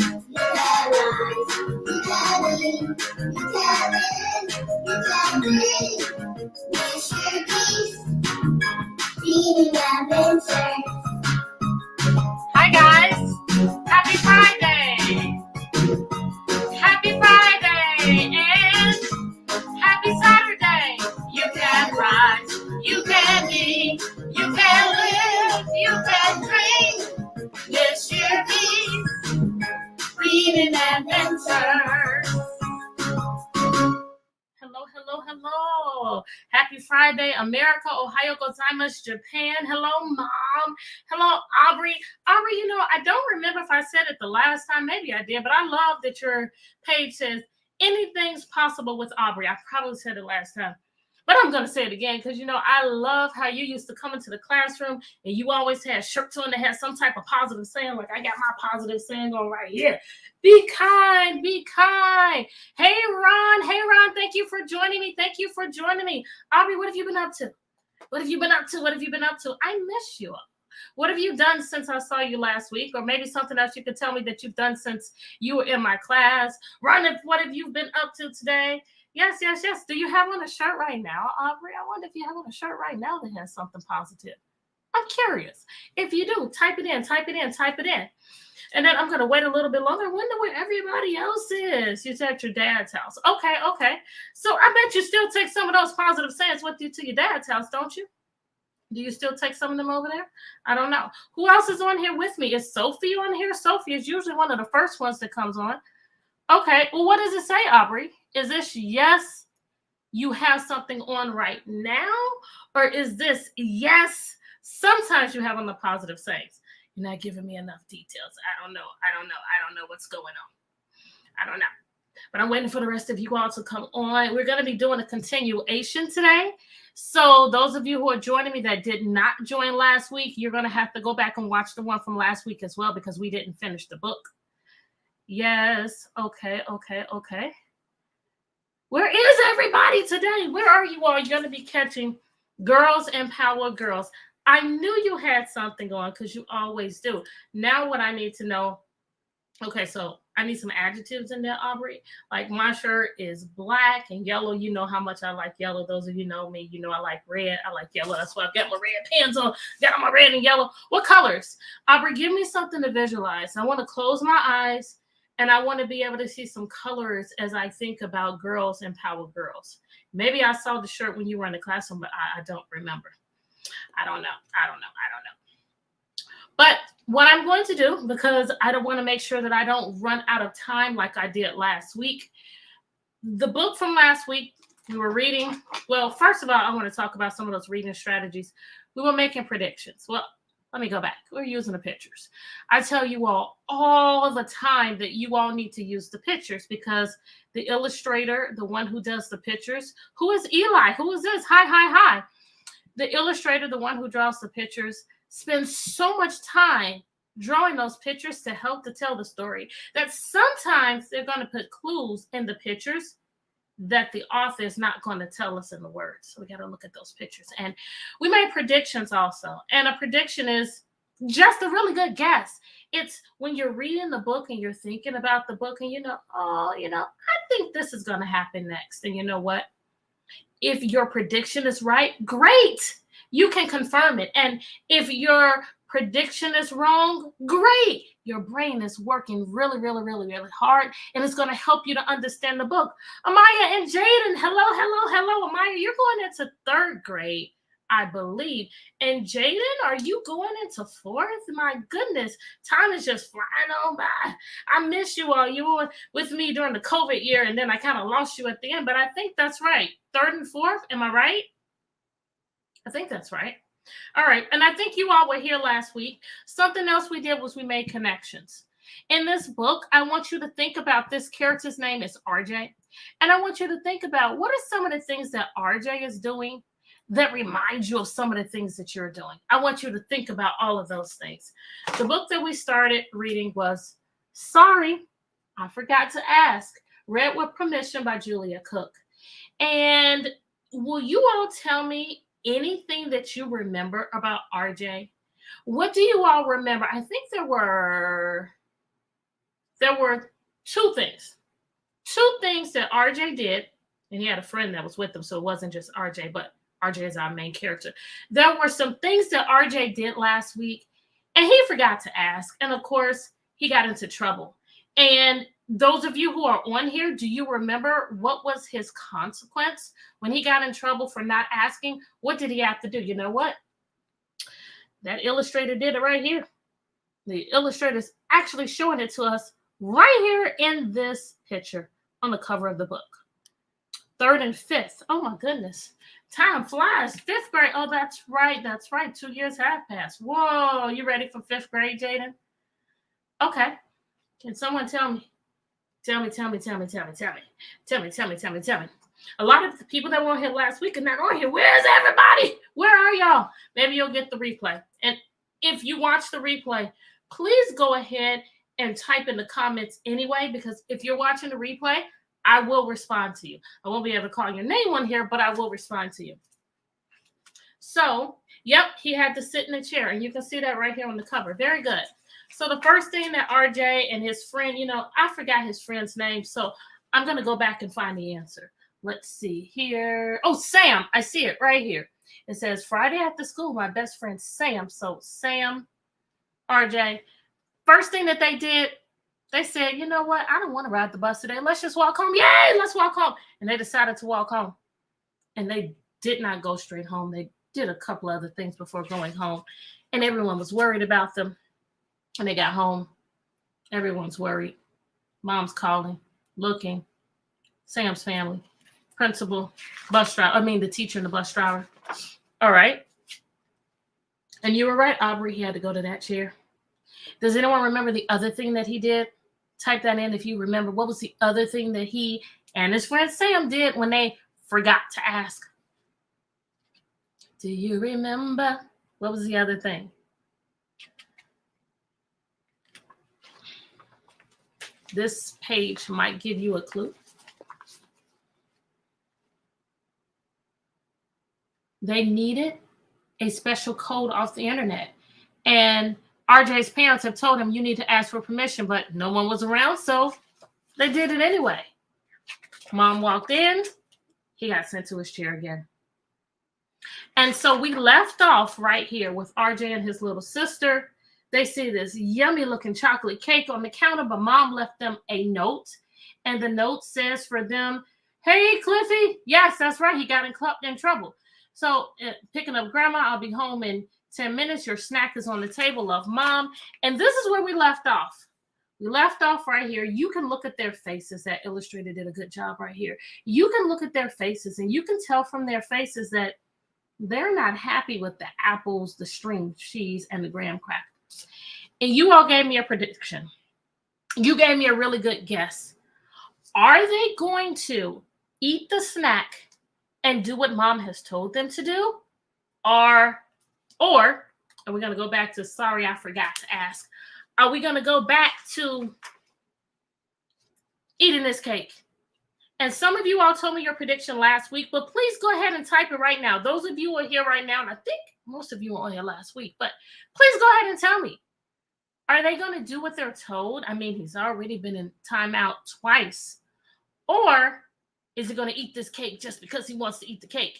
Hi guys, happy Friday! Happy Friday and happy Saturday! You can rise, you can be, you can live, you can dream. This year means reading adventures. Hello, hello, hello. Happy Friday, America, Ohio gozaimasu, Japan. Hello, Mom. Hello, Aubrey. Aubrey, you know, I don't remember if I said it the last time. Maybe I did, but I love that your page says anything's possible with Aubrey. I probably said it last time, but I'm going to say it again because, you know, I love how you used to come into the classroom and you always had shirts on that had some type of positive saying, like I got my positive saying on right here. Be kind, be kind. Hey, Ron, thank you for joining me. Thank you for joining me. Aubrey, what have you been up to? What have you been up to? What have you been up to? I miss you. What have you done since I saw you last week? Or maybe something else you could tell me that you've done since you were in my class. Ron, what have you been up to today? Yes. Do you have on a shirt right now, Aubrey? I wonder if you have on a shirt right now that has something positive. I'm curious. If you do, type it in. And then I'm going to wait a little bit longer. I wonder where everybody else is. You're at your dad's house. Okay. So I bet you still take some of those positive sayings with you to your dad's house, don't you? Do you still take some of them over there? I don't know. Who else is on here with me? Is Sophie on here? Sophie is usually one of the first ones that comes on. Okay. Well, what does it say, Aubrey? Is this yes, you have something on right now? Or is this yes, sometimes you have on the positive sayings? You're not giving me enough details. I don't know what's going on. I don't know. But I'm waiting for the rest of you all to come on. We're going to be doing a continuation today. So those of you who are joining me that did not join last week, you're going to have to go back and watch the one from last week as well because we didn't finish the book. Yes. Okay. Where is everybody today? Where are you all? You're going to be catching Girls Empower Girls. I knew you had something on because you always do. Now what I need to know, okay, so I need some adjectives in there, Aubrey. Like my shirt is black and yellow. You know how much I like yellow. Those of you know me, you know I like red. I like yellow. That's why I've got my red pants on. Got my red and yellow. What colors? Aubrey, give me something to visualize. I want to close my eyes and I want to be able to see some colors as I think about Girls Empower Girls. Maybe I saw the shirt when you were in the classroom, but I don't remember. I don't know. But what I'm going to do, because I don't want to make sure that I don't run out of time like I did last week. The book from last week, we were reading. Well, first of all, I want to talk about some of those reading strategies. We were making predictions. Well, let me go back. We're using the pictures. I tell you all the time that you all need to use the pictures because the illustrator, the one who does the pictures, who is Eli? Who is this? Hi. The illustrator, the one who draws the pictures, spends so much time drawing those pictures to help to tell the story that sometimes they're going to put clues in the pictures that the author is not going to tell us in the words. So we got to look at those pictures. And we made predictions also. And a prediction is just a really good guess. It's when you're reading the book and you're thinking about the book and I think this is going to happen next. And you know what? If your prediction is right, great. You can confirm it. And if your prediction is wrong, great. Your brain is working really hard, and it's going to help you to understand the book. Amaya and Jaden, hello. Amaya, you're going into 3rd grade, I believe. And Jaden, are you going into 4th? My goodness, time is just flying on by. I miss you all. You were with me during the COVID year, and then I kind of lost you at the end, but I think that's right. 3rd and 4th, am I right? I think that's right. All right, and I think you all were here last week. Something else we did was we made connections. In this book, I want you to think about this character's name is RJ, and I want you to think about what are some of the things that RJ is doing that reminds you of some of the things that you're doing. I want you to think about all of those things. The book that we started reading was Sorry, I Forgot to Ask, read with permission by Julia Cook. And will you all tell me anything that you remember about RJ? What do you all remember? I think there were there were two things that RJ did, and he had a friend that was with him, so it wasn't just RJ, but RJ is our main character. There were some things that RJ did last week, and he forgot to ask, and of course, he got into trouble. And those of you who are on here, do you remember what was his consequence when he got in trouble for not asking? What did he have to do? You know what? That illustrator did it right here. The illustrator's actually showing it to us right here in this picture on the cover of the book. 3rd and 5th. Oh my goodness. Time flies. 5th grade. Oh, that's right. That's right. 2 years have passed. Whoa. You ready for 5th grade, Jaden? Okay. Can someone tell me? Tell me. A lot of the people that were on here last week are not on here. Where's everybody? Where are y'all? Maybe you'll get the replay. And if you watch the replay, please go ahead and type in the comments anyway, because if you're watching the replay, I will respond to you. I won't be able to call your name on here, but I will respond to you. So, yep, he had to sit in a chair, and you can see that right here on the cover. Very good. So the first thing that RJ and his friend, I forgot his friend's name, so I'm going to go back and find the answer. Let's see here. Oh, Sam. I see it right here. It says, Friday after school, my best friend Sam. So Sam, RJ, first thing that they did, they said, you know what? I don't want to ride the bus today. Let's just walk home. Yay, let's walk home. And they decided to walk home. And they did not go straight home. They did a couple other things before going home. And everyone was worried about them. When they got home, everyone's worried. Mom's calling, looking. Sam's family, principal, bus driver. The teacher and the bus driver. All right. And you were right, Aubrey. He had to go to that chair. Does anyone remember the other thing that he did? Type that in if you remember. What was the other thing that he and his friend Sam did when they forgot to ask? Do you remember? What was the other thing? This page might give you a clue. They needed a special code off the internet. And RJ's parents have told him you need to ask for permission, but no one was around, so they did it anyway. Mom walked in. He got sent to his chair again. And so we left off right here with RJ and his little sister. They see this yummy looking chocolate cake on the counter, but Mom left them a note. And the note says for them, hey, Cliffy. Yes, that's right. He got in trouble. So picking up Grandma, I'll be home in 10 minutes. Your snack is on the table. Love, Mom. And this is where we left off. We left off right here. You can look at their faces. That illustrator did a good job right here. You can look at their faces, and you can tell from their faces that they're not happy with the apples, the string cheese, and the graham crackers. And you all gave me a prediction. You gave me a really good guess. Are they going to eat the snack and do what Mom has told them to do? Or are we going to go back to, sorry, I forgot to ask. Are we going to go back to eating this cake? And some of you all told me your prediction last week, but please go ahead and type it right now. Those of you who are here right now, and I think most of you were on here last week, but please go ahead and tell me. Are they going to do what they're told? He's already been in timeout twice. Or is he going to eat this cake just because he wants to eat the cake?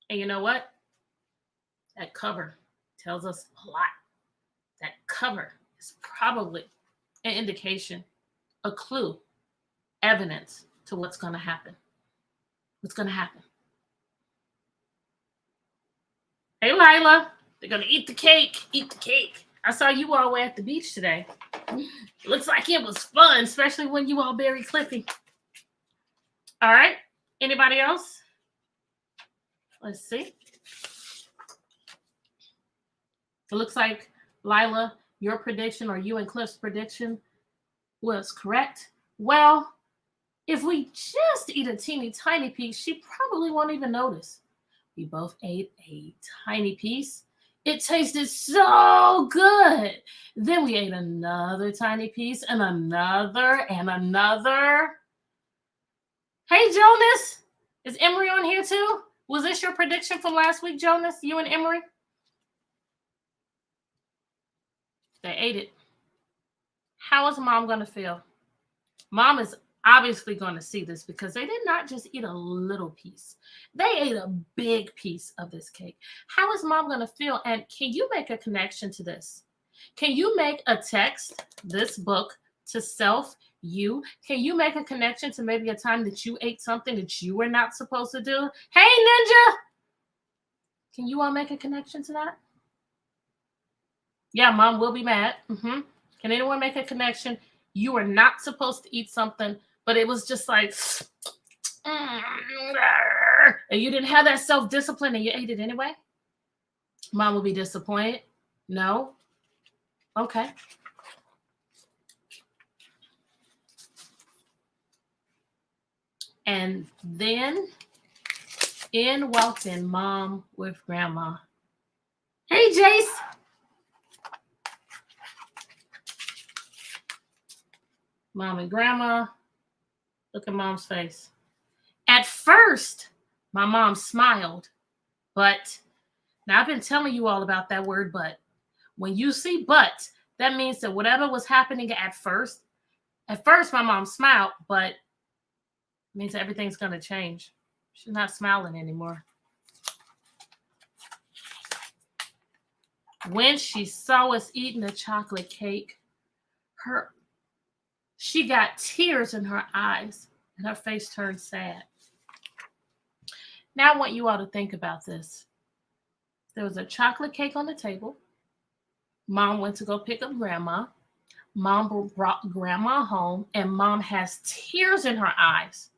And you know what? That cover tells us a lot. That cover is probably an indication, a clue, evidence to what's going to happen. What's going to happen? Hey, Lila, they're going to eat the cake. Eat the cake. I saw you all were at the beach today. It looks like it was fun, especially when you all buried Cliffy. All right. Anybody else? Let's see. It looks like, Lila, your prediction or you and Cliff's prediction was correct. Well, if we just eat a teeny tiny piece, she probably won't even notice. We both ate a tiny piece. It tasted so good. Then we ate another tiny piece and another and another. Hey, Jonas. Is Emery on here too? Was this your prediction from last week, Jonas? You and Emery? They ate it. How is mom going to feel? Mom is obviously going to see this because they did not just eat a little piece. They ate a big piece of this cake. How is mom going to feel? And can you make a connection to this? Can you make a text, this book, to self, you? Can you make a connection to maybe a time that you ate something that you were not supposed to do? Hey, Ninja! Can you all make a connection to that? Yeah, mom will be mad. Can anyone make a connection? You were not supposed to eat something, but it was just like, and you didn't have that self-discipline and you ate it anyway? Mom will be disappointed. No? Okay. And then in walked in mom with grandma. Hey, Jace. Mom and grandma. Look at mom's face. At first, my mom smiled, but now I've been telling you all about that word but. When you see but, that means that whatever was happening at first my mom smiled, but it means everything's going to change. She's not smiling anymore. When she saw us eating the chocolate cake, she got tears in her eyes and her face turned sad. Now I want you all to think about this. There was a chocolate cake on the table. Mom went to go pick up grandma. Mom brought grandma home, and mom has tears in her eyes.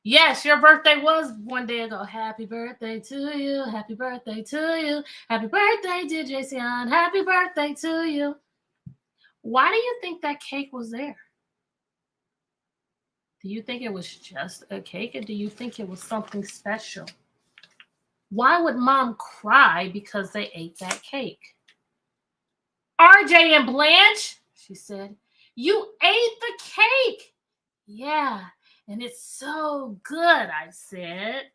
Yes, your birthday was one day ago. Happy birthday to you. Happy birthday to you. Happy birthday, dear Jason. Happy birthday to you. Why do you think that cake was there? Do you think it was just a cake, or do you think it was something special? Why would mom cry because they ate that cake? RJ and Blanche, she said, you ate the cake. Yeah, and it's so good, I said.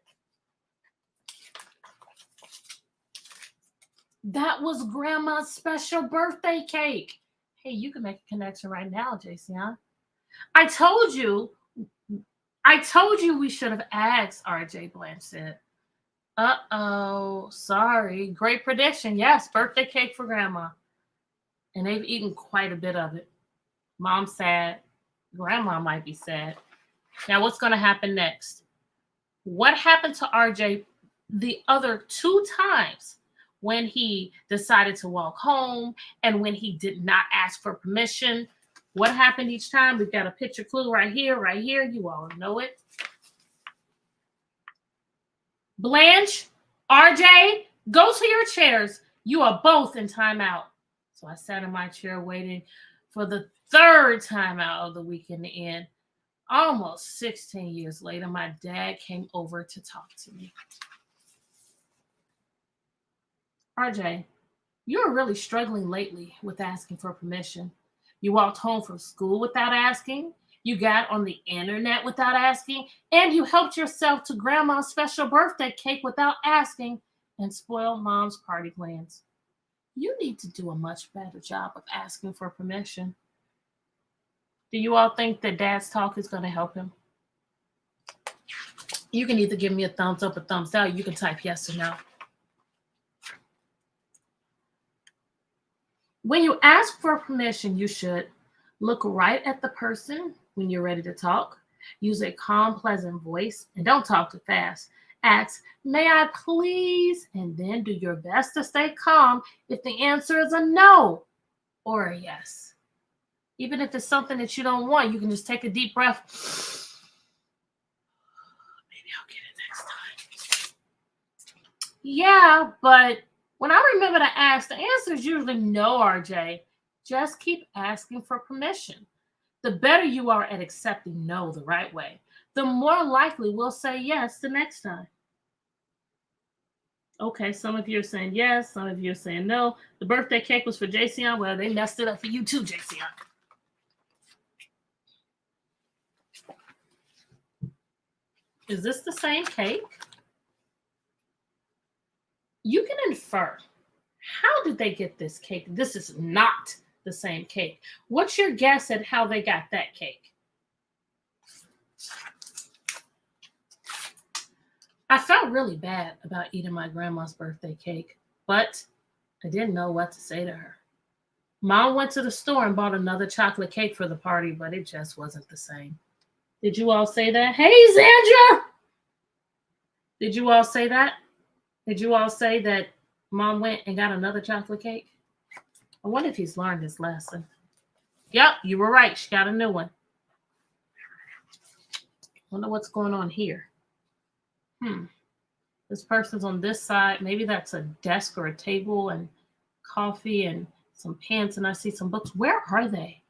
That was grandma's special birthday cake. Hey, you can make a connection right now, Jason. I told you we should have asked, RJ, Blanche said. Uh-oh, sorry. Great prediction. Yes, birthday cake for grandma. And they've eaten quite a bit of it. Mom's sad. Grandma might be sad. Now, what's going to happen next? What happened to RJ the other 2 times when he decided to walk home and when he did not ask for permission? What happened each time? We've got a picture clue right here, right here. You all know it. Blanche, RJ, go to your chairs. You are both in timeout. So I sat in my chair waiting for the 3rd timeout of the weekend to end. Almost 16 years later, my dad came over to talk to me. RJ, you're really struggling lately with asking for permission. You walked home from school without asking. You got on the internet without asking. And you helped yourself to grandma's special birthday cake without asking and spoiled mom's party plans. You need to do a much better job of asking for permission. Do you all think that dad's talk is going to help him? You can either give me a thumbs up or thumbs down. You can type yes or no. When you ask for permission, you should look right at the person when you're ready to talk. Use a calm, pleasant voice, and don't talk too fast. Ask, may I please? And then do your best to stay calm if the answer is a no or a yes. Even if it's something that you don't want, you can just take a deep breath. Maybe I'll get it next time. Yeah, but when I remember to ask, the answer is usually no, RJ. Just keep asking for permission. The better you are at accepting no the right way, the more likely we'll say yes the next time. Okay, some of you are saying yes, some of you are saying no. The birthday cake was for Jason. Well, they messed it up for you too, Jason. Is this the same cake? You can infer. How did they get this cake? This is not the same cake. What's your guess at how they got that cake? I felt really bad about eating my grandma's birthday cake, but I didn't know what to say to her. Mom went to the store and bought another chocolate cake for the party, but it just wasn't the same. Did you all say that? Hey, Zandra! Did you all say that? Did you all say that Mom went and got another chocolate cake? I wonder if he's learned his lesson. Yep, you were right. She got a new one. Wonder what's going on here. This person's on this side. Maybe that's a desk or a table and coffee and some pants, and I see some books. Where are they?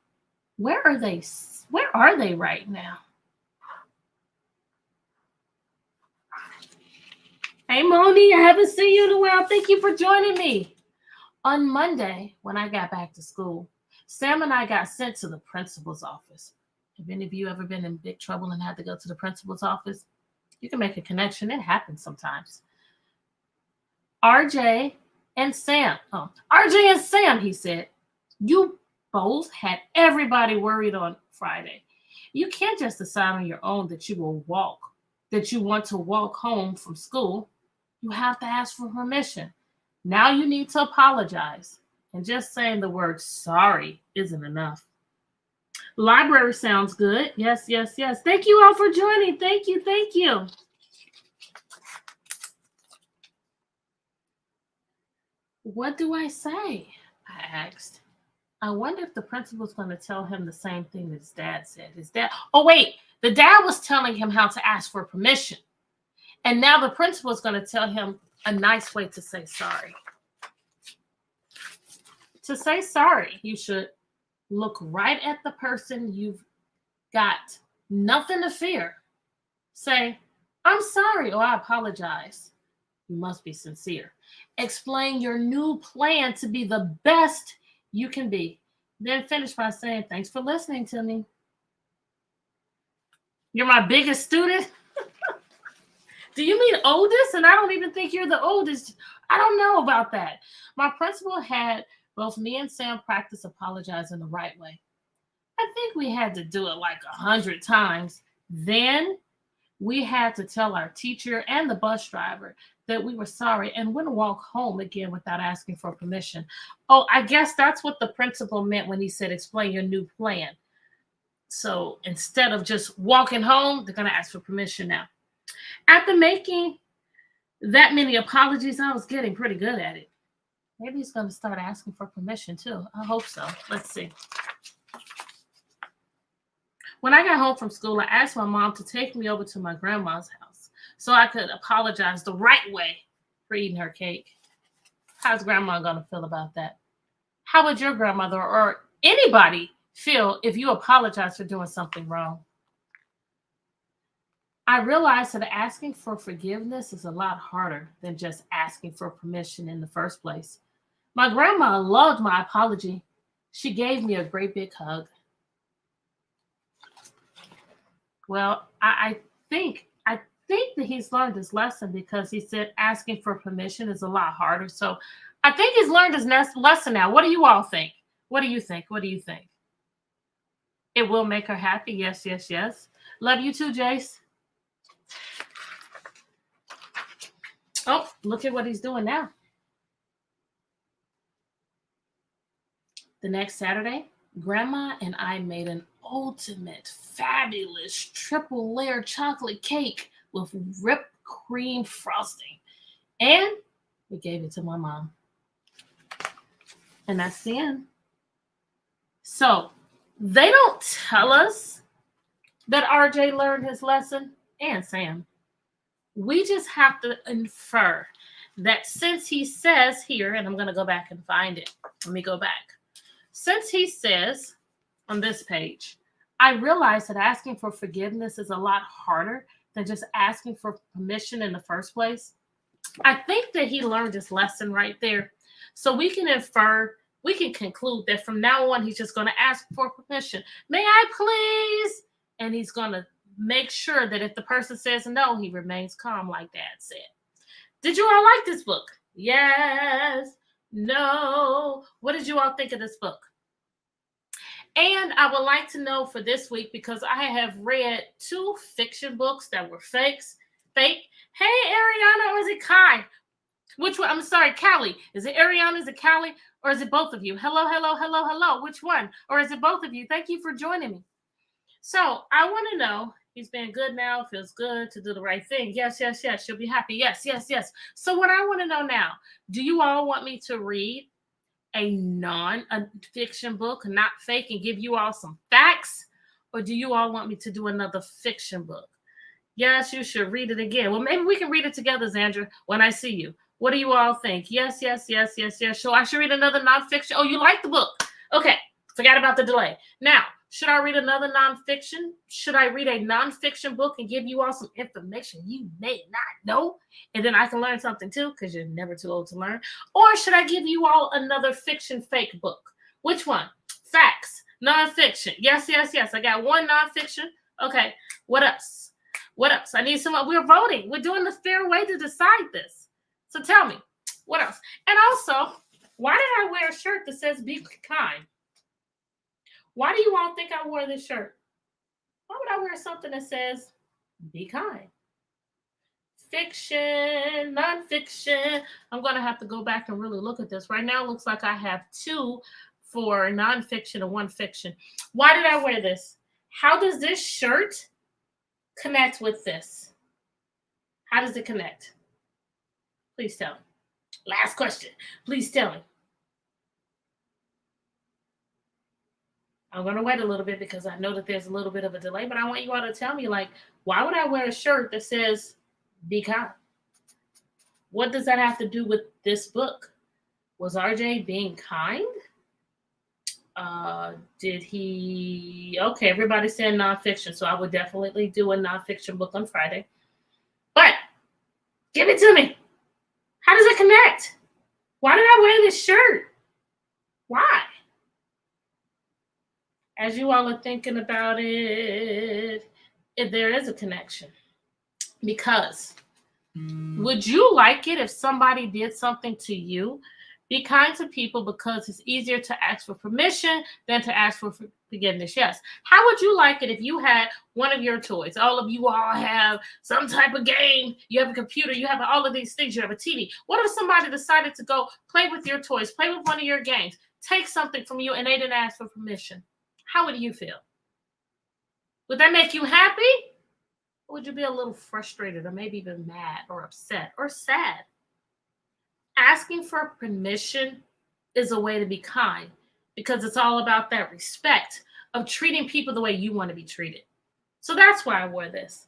Where are they? Where are they right now? Hey, Moni, I haven't seen you in a while. Thank you for joining me. On Monday, when I got back to school, Sam and I got sent to the principal's office. Have any of you ever been in big trouble and had to go to the principal's office? You can make a connection. It happens sometimes. RJ and Sam, he said, you both had everybody worried on Friday. You can't just decide on your own that you want to walk home from school. You have to ask for permission. Now you need to apologize. And just saying the word sorry isn't enough. Library sounds good. Yes. Thank you all for joining. Thank you. What do I say? I asked. I wonder if the principal's going to tell him the same thing that his dad said. The dad was telling him how to ask for permission. And now the principal's going to tell him a nice way to say sorry. To say sorry, you should look right at the person you've got nothing to fear. Say, I'm sorry, or I apologize. You must be sincere. Explain your new plan to be the best you can be. Then finish by saying, thanks for listening to me. You're my biggest student? Do you mean oldest? And I don't even think you're the oldest. I don't know about that. My principal had both me and Sam practice apologizing the right way. I think we had to do it like 100 times. Then we had to tell our teacher and the bus driver that we were sorry and wouldn't walk home again without asking for permission. Oh, I guess that's what the principal meant when he said, explain your new plan. So instead of just walking home, they're going to ask for permission now. After making that many apologies, I was getting pretty good at it. Maybe he's going to start asking for permission too. I hope so. Let's see. When I got home from school, I asked my mom to take me over to my grandma's house so I could apologize the right way for eating her cake. How's grandma going to feel about that? How would your grandmother or anybody feel if you apologize for doing something wrong? I realized that asking for forgiveness is a lot harder than just asking for permission in the first place. My grandma loved my apology. She gave me a great big hug. Well, I think that he's learned his lesson because he said asking for permission is a lot harder. So I think he's learned his lesson now. What do you all think? What do you think? It will make her happy. Yes. Love you too, Jace. Oh, look at what he's doing now. The next Saturday, Grandma and I made an ultimate, fabulous, triple layer chocolate cake with whipped cream frosting. And we gave it to my mom. And that's the end. So they don't tell us that RJ learned his lesson, and Sam. We just have to infer that since he says here, and I'm going to go back and find it. Let me go back. Since he says on this page, I realize that asking for forgiveness is a lot harder than just asking for permission in the first place. I think that he learned his lesson right there. So we can conclude that from now on, he's just going to ask for permission. May I please? And he's going to make sure that if the person says no, he remains calm, like Dad said. Did you all like this book? Yes. No. What did you all think of this book? And I would like to know for this week, because I have read 2 fiction books that were fakes. Fake. Hey, Ariana, or is it Kai? Which one? I'm sorry, Callie. Is it Ariana? Is it Callie? Or is it both of you? Hello, hello, hello, hello. Which one? Or is it both of you? Thank you for joining me. So I want to know, he's been good now, feels good to do the right thing. Yes, yes, yes. She'll be happy. Yes, yes, yes. So what I want to know now, do you all want me to read a non-fiction book, not fake, and give you all some facts? Or do you all want me to do another fiction book? Yes, you should read it again. Well, maybe we can read it together, Zandra, when I see you. What do you all think? Yes, yes, yes, yes, yes. So I should read another nonfiction. Oh, you like the book. Okay, forgot about the delay. Now, should I read another nonfiction? Should I read a nonfiction book and give you all some information you may not know? And then I can learn something too, because you're never too old to learn. Or should I give you all another fiction fake book? Which one? Facts, nonfiction. Yes, yes, yes. I got one nonfiction. Okay, what else? What else? I need some. We're voting. We're doing the fair way to decide this. So tell me, what else? And also, why did I wear a shirt that says be kind? Why do you all think I wore this shirt? Why would I wear something that says be kind? Fiction, nonfiction. I'm going to have to go back and really look at this. Right now, it looks like I have 2 for nonfiction and 1 fiction. Why did I wear this? How does this shirt connect with this? How does it connect? Please tell me. Last question. Please tell me. I'm going to wait a little bit because I know that there's a little bit of a delay, but I want you all to tell me, like, why would I wear a shirt that says be kind? What does that have to do with this book? Was RJ being kind? Did he? Okay, everybody's saying nonfiction, so I would definitely do a nonfiction book on Friday. But give it to me. How does it connect? Why did I wear this shirt? Why? As you all are thinking about it, if there is a connection. Because would you like it if somebody did something to you? Be kind to people because it's easier to ask for permission than to ask for forgiveness. Yes. How would you like it if you had one of your toys? All of you all have some type of game. You have a computer. You have all of these things. You have a TV. What if somebody decided to go play with your toys, play with one of your games, take something from you, and they didn't ask for permission? How would you feel? Would that make you happy? Or would you be a little frustrated or maybe even mad or upset or sad? Asking for permission is a way to be kind because it's all about that respect of treating people the way you want to be treated. So that's why I wore this.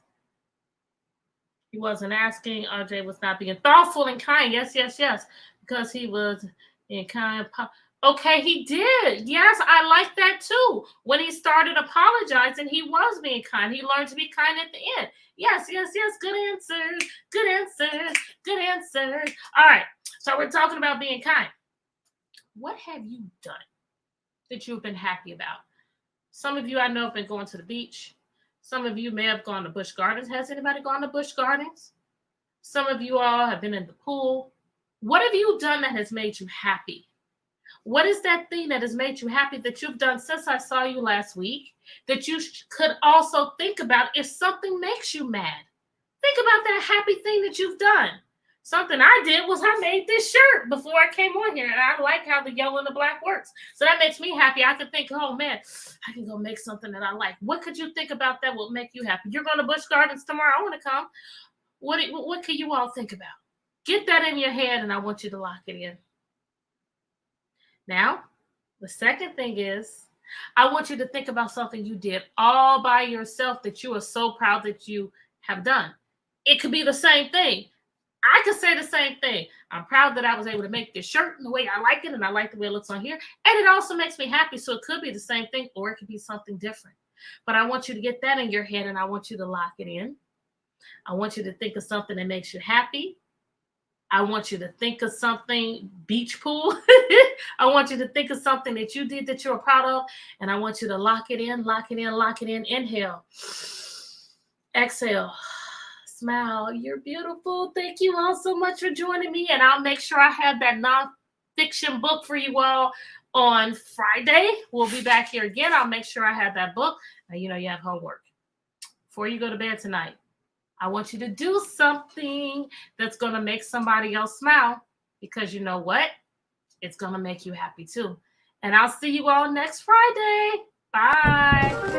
He wasn't asking. RJ was not being thoughtful and kind. Yes, yes, yes. Because he was being kind. Okay, he did. Yes, I like that too. When he started apologizing, he was being kind. He learned to be kind at the end. Yes, yes, yes. Good answers. Good answers. Good answers. All right. So we're talking about being kind. What have you done that you've been happy about? Some of you I know have been going to the beach. Some of you may have gone to Busch Gardens. Has anybody gone to Busch Gardens? Some of you all have been in the pool. What have you done that has made you happy? What is that thing that has made you happy that you've done since I saw you last week that you could also think about if something makes you mad? Think about that happy thing that you've done. Something I did was I made this shirt before I came on here, and I like how the yellow and the black works. So that makes me happy. I could think, oh, man, I can go make something that I like. What could you think about that will make you happy? You're going to Busch Gardens tomorrow. I want to come. What can you all think about? Get that in your head, and I want you to lock it in. Now, the second thing is, I want you to think about something you did all by yourself that you are so proud that you have done. It could be the same thing. I could say the same thing. I'm proud that I was able to make this shirt in the way I like it, and I like the way it looks on here. And it also makes me happy. So it could be the same thing, or it could be something different. But I want you to get that in your head, and I want you to lock it in. I want you to think of something that makes you happy. I want you to think of something, beach pool. I want you to think of something that you did that you're proud of. And I want you to lock it in, lock it in, lock it in. Inhale. Exhale. Smile. You're beautiful. Thank you all so much for joining me. And I'll make sure I have that nonfiction book for you all On Friday, we'll be back here again. I'll make sure I have that book. Now, you know, you have homework. Before you go to bed tonight, I want you to do something that's going to make somebody else smile, because you know what? It's going to make you happy too. And I'll see you all next Friday. Bye.